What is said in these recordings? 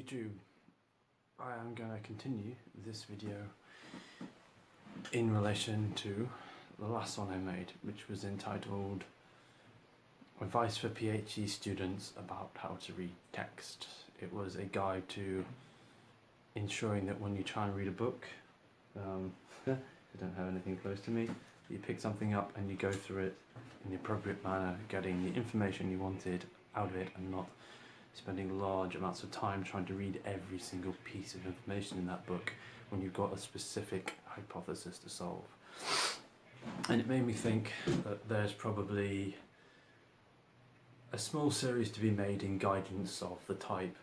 YouTube, I am going to continue this video in relation to the last one I made, which was entitled Advice for PhD Students About How to Read Text. It was a guide to ensuring that when you try and read a book, I don't have anything close to me, you pick something up and you go through it in the appropriate manner, getting the information you wanted out of it and not spending large amounts of time trying to read every single piece of information in that book when you've got a specific hypothesis to solve. And it made me think that there's probably a small series to be made in guidance of the type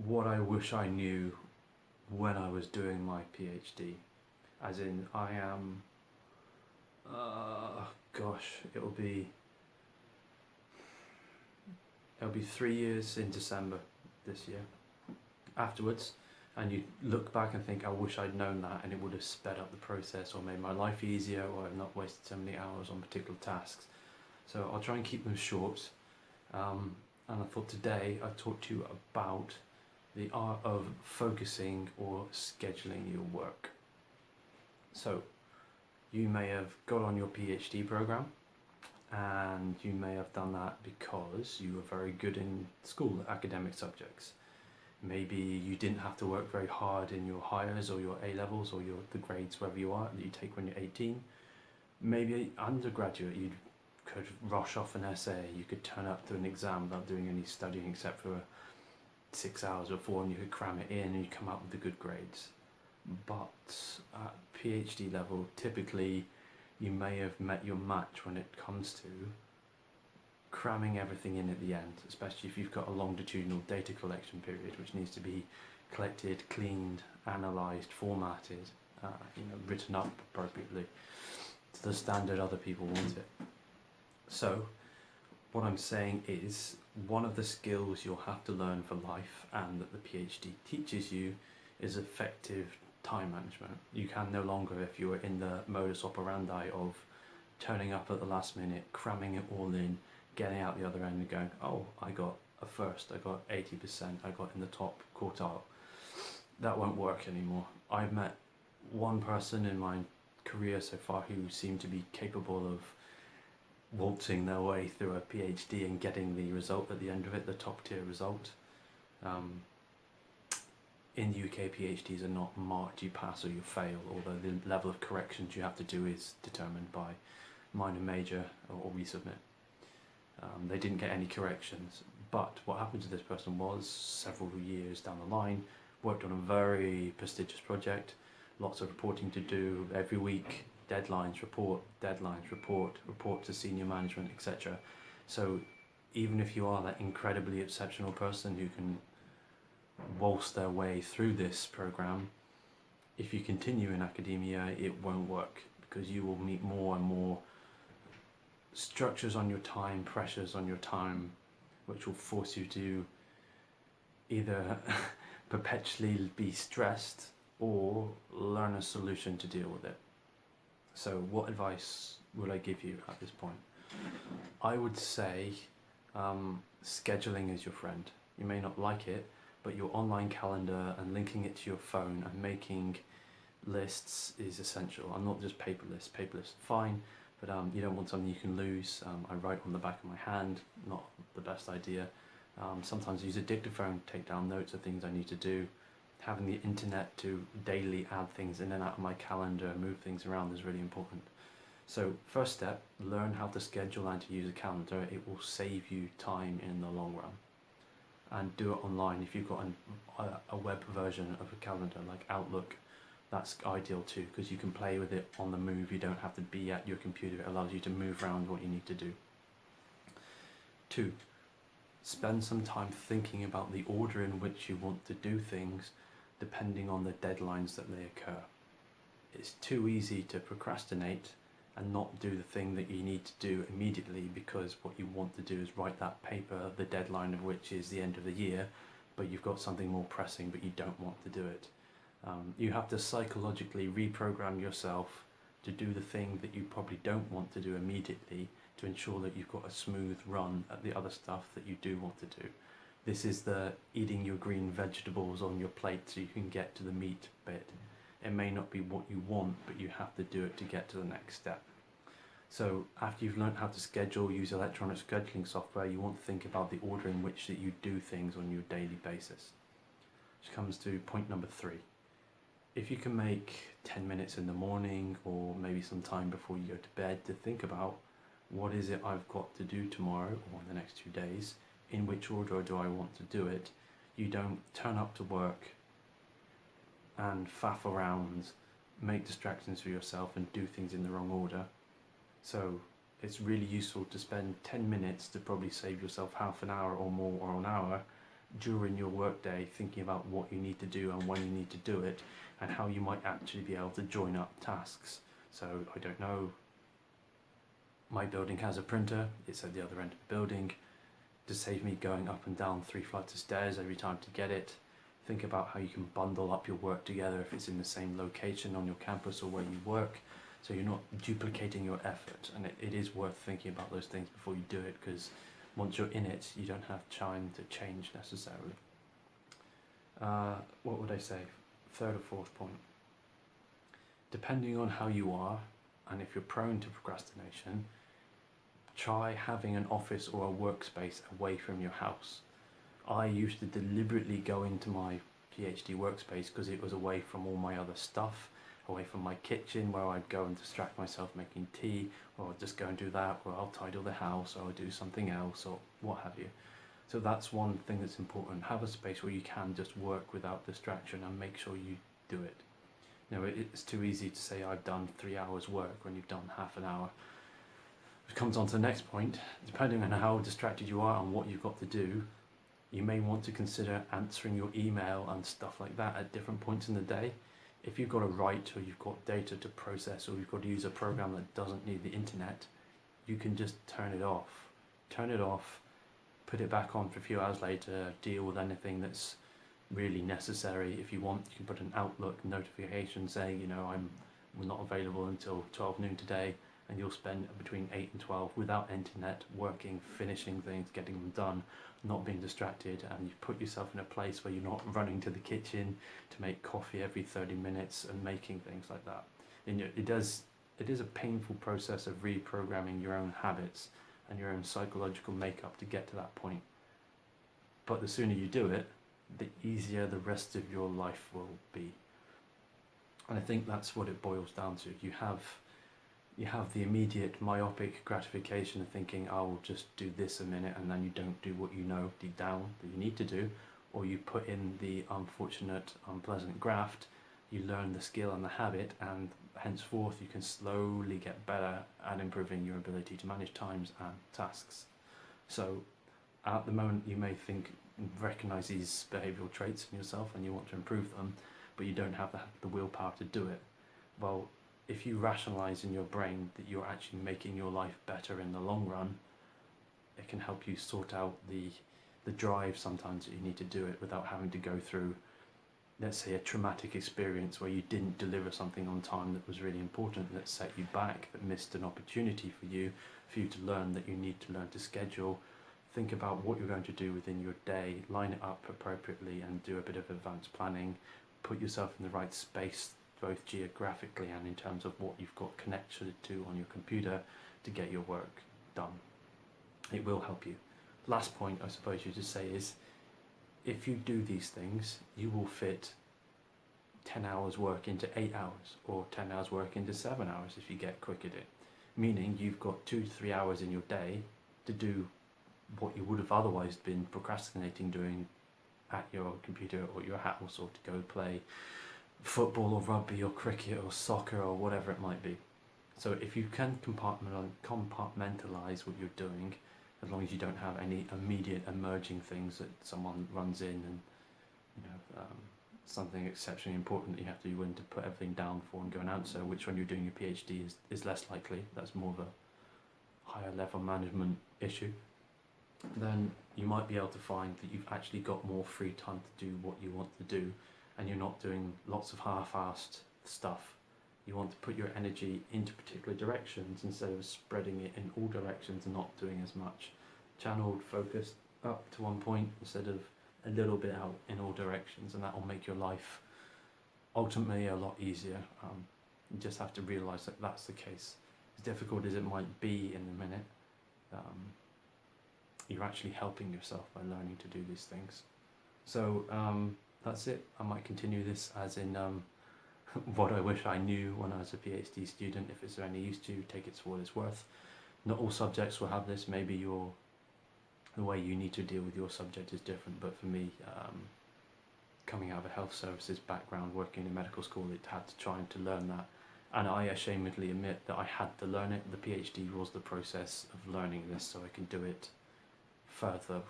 what I wish I knew when I was doing my PhD. As in, I am, it'll be 3 years in December this year. Afterwards, and you look back and think, I wish I'd known that and it would have sped up the process or made my life easier, or I've not wasted so many hours on particular tasks. So I'll try and keep them short. And I thought today I'd talk to you about the art of focusing or scheduling your work. So you may have got on your PhD program, and you may have done that because you were very good in school at academic subjects. Maybe you didn't have to work very hard in your hires or your A-levels or the grades wherever you are that you take when you're 18. Maybe undergraduate, you could rush off an essay, you could turn up to an exam without doing any studying except for 6 hours before, and you could cram it in and you come out with the good grades. But at PhD level, typically you may have met your match when it comes to cramming everything in at the end, especially if you've got a longitudinal data collection period which needs to be collected, cleaned, analysed, formatted, written up appropriately to the standard other people want it. So what I'm saying is, one of the skills you'll have to learn for life and that the PhD teaches you is effective time management. You can no longer, if you are in the modus operandi of turning up at the last minute, cramming it all in, getting out the other end and going, oh, I got a first, I got 80%, I got in the top quartile. That won't work anymore. I've met one person in my career so far who seemed to be capable of waltzing their way through a PhD and getting the result at the end of it, the top tier result. In the UK, PhDs are not marked, you pass or you fail, although the level of corrections you have to do is determined by minor, major, or resubmit. They didn't get any corrections, but what happened to this person was, several years down the line, worked on a very prestigious project, lots of reporting to do every week, deadlines, report to senior management, etc. So even if you are that incredibly exceptional person who can waltz their way through this program, if you continue in academia, it won't work, because you will meet more and more structures on your time, pressures on your time, which will force you to either perpetually be stressed or learn a solution to deal with it. So what advice would I give you at this point? I would say scheduling is your friend. You may not like it, but your online calendar and linking it to your phone and making lists is essential. I'm not just paper lists. Paper lists are fine, but you don't want something you can lose. I write on the back of my hand, not the best idea. Sometimes I use a dictaphone to take down notes of things I need to do. Having the internet to daily add things in and out of my calendar, move things around, is really important. So first step, learn how to schedule and to use a calendar. It will save you time in the long run. And do it online. If you've got a web version of a calendar like Outlook, that's ideal too, because you can play with it on the move. You don't have to be at your computer. It allows you to move around what you need to do. 2, spend some time thinking about the order in which you want to do things depending on the deadlines that may occur. It's too easy to procrastinate and not do the thing that you need to do immediately, because what you want to do is write that paper, the deadline of which is the end of the year, but you've got something more pressing but you don't want to do it. You have to psychologically reprogram yourself to do the thing that you probably don't want to do immediately, to ensure that you've got a smooth run at the other stuff that you do want to do. This is the eating your green vegetables on your plate so you can get to the meat bit. It may not be what you want, but you have to do it to get to the next step. So after you've learned how to schedule, use electronic scheduling software, you want to think about the order in which that you do things on your daily basis. Which comes to point number 3. If you can make 10 minutes in the morning or maybe some time before you go to bed to think about what is it I've got to do tomorrow or in the next 2 days, in which order do I want to do it, you don't turn up to work and faff around, make distractions for yourself and do things in the wrong order. So it's really useful to spend 10 minutes to probably save yourself half an hour or more or an hour during your workday thinking about what you need to do and when you need to do it and how you might actually be able to join up tasks. So I don't know, my building has a printer, it's at the other end of the building. To save me going up and down 3 flights of stairs every time to get it, think about how you can bundle up your work together if it's in the same location on your campus or where you work, so you're not duplicating your effort. And it is worth thinking about those things before you do it, because once you're in it, you don't have time to change necessarily. What would I say? 3rd or 4th point. Depending on how you are, and if you're prone to procrastination, try having an office or a workspace away from your house. I used to deliberately go into my PhD workspace because it was away from all my other stuff, away from my kitchen where I'd go and distract myself making tea, or I'd just go and do that, or I'll tidy the house, or I'll do something else, or what have you. So that's one thing that's important. Have a space where you can just work without distraction and make sure you do it. You know, it's too easy to say I've done 3 hours work when you've done half an hour. Which comes on to the next point. Depending on how distracted you are and what you've got to do, you may want to consider answering your email and stuff like that at different points in the day. If you've got to write, or you've got data to process, or you've got to use a program that doesn't need the internet, you can just turn it off. Turn it off, put it back on for a few hours later, deal with anything that's really necessary. If you want, you can put an Outlook notification saying, you know, I'm not available until 12 noon today, and you'll spend between 8 and 12 without internet, working, finishing things, getting them done, not being distracted, and you put yourself in a place where you're not running to the kitchen to make coffee every 30 minutes and making things like that. And it is a painful process of reprogramming your own habits and your own psychological makeup to get to that point. But the sooner you do it, the easier the rest of your life will be. And I think that's what it boils down to. You have the immediate myopic gratification of thinking, I'll just do this a minute, and then you don't do what you know deep down that you need to do, or you put in the unfortunate, unpleasant graft, you learn the skill and the habit, and henceforth you can slowly get better at improving your ability to manage times and tasks. So at the moment you may recognize these behavioural traits in yourself and you want to improve them, but you don't have the willpower to do it. Well, if you rationalize in your brain that you're actually making your life better in the long run, it can help you sort out the drive sometimes that you need to do it without having to go through, let's say, a traumatic experience where you didn't deliver something on time that was really important, that set you back, that missed an opportunity for you to learn that you need to learn to schedule. Think about what you're going to do within your day, line it up appropriately and do a bit of advanced planning. Put yourself in the right space, both geographically and in terms of what you've got connected to on your computer to get your work done. It will help you. Last point I suppose you just say is, if you do these things, you will fit 10 hours work into 8 hours, or 10 hours work into 7 hours if you get quick at it. Meaning you've got 2 to 3 hours in your day to do what you would have otherwise been procrastinating doing at your computer or your house, or to go play football or rugby or cricket or soccer or whatever it might be. So if you can compartmentalize what you're doing, as long as you don't have any immediate emerging things that someone runs in and something exceptionally important that you have to be willing to put everything down for and go and answer, which when you're doing your PhD is less likely, that's more of a higher level management issue, then you might be able to find that you've actually got more free time to do what you want to do, and you're not doing lots of half-assed stuff. You want to put your energy into particular directions instead of spreading it in all directions and not doing as much. Channeled, focused, up to one point instead of a little bit out in all directions, and that will make your life ultimately a lot easier. You just have to realise that that's the case. As difficult as it might be in the minute, you're actually helping yourself by learning to do these things. So that's it. I might continue this as in what I wish I knew when I was a PhD student. If it's of any use to you, take it for what it's worth. Not all subjects will have this. Maybe the way you need to deal with your subject is different, but for me, coming out of a health services background, working in medical school, it had to try to learn that. And I ashamedly admit that I had to learn it. The PhD was the process of learning this so I can do it further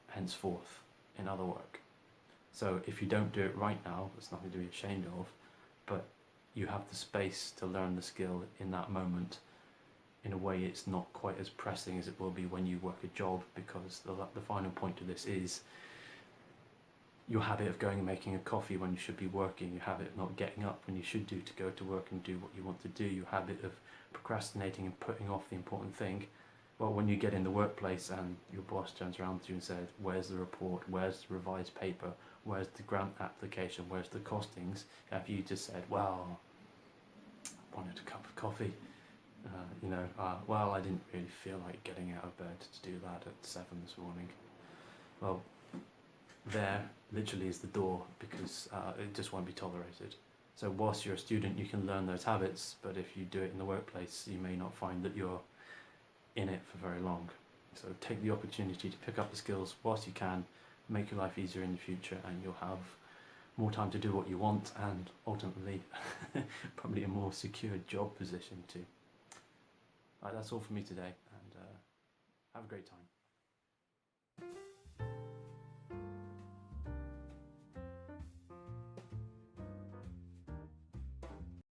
henceforth in other work. So if you don't do it right now, it's nothing to be ashamed of, but you have the space to learn the skill in that moment. In a way, it's not quite as pressing as it will be when you work a job, because the final point of this is your habit of going and making a coffee when you should be working, your habit of not getting up when you should do to go to work and do what you want to do, your habit of procrastinating and putting off the important thing. Well, when you get in the workplace and your boss turns around to you and says, where's the report, where's the revised paper, where's the grant application, where's the costings, have you just said, well, I wanted a cup of coffee, well, I didn't really feel like getting out of bed to do that at 7 this morning. Well, there literally is the door, because it just won't be tolerated. So whilst you're a student, you can learn those habits, but if you do it in the workplace, you may not find that you're in it for very long. So take the opportunity to pick up the skills whilst you can, make your life easier in the future, and you'll have more time to do what you want, and ultimately probably a more secure job position too. Right, that's all from me today, and have a great time.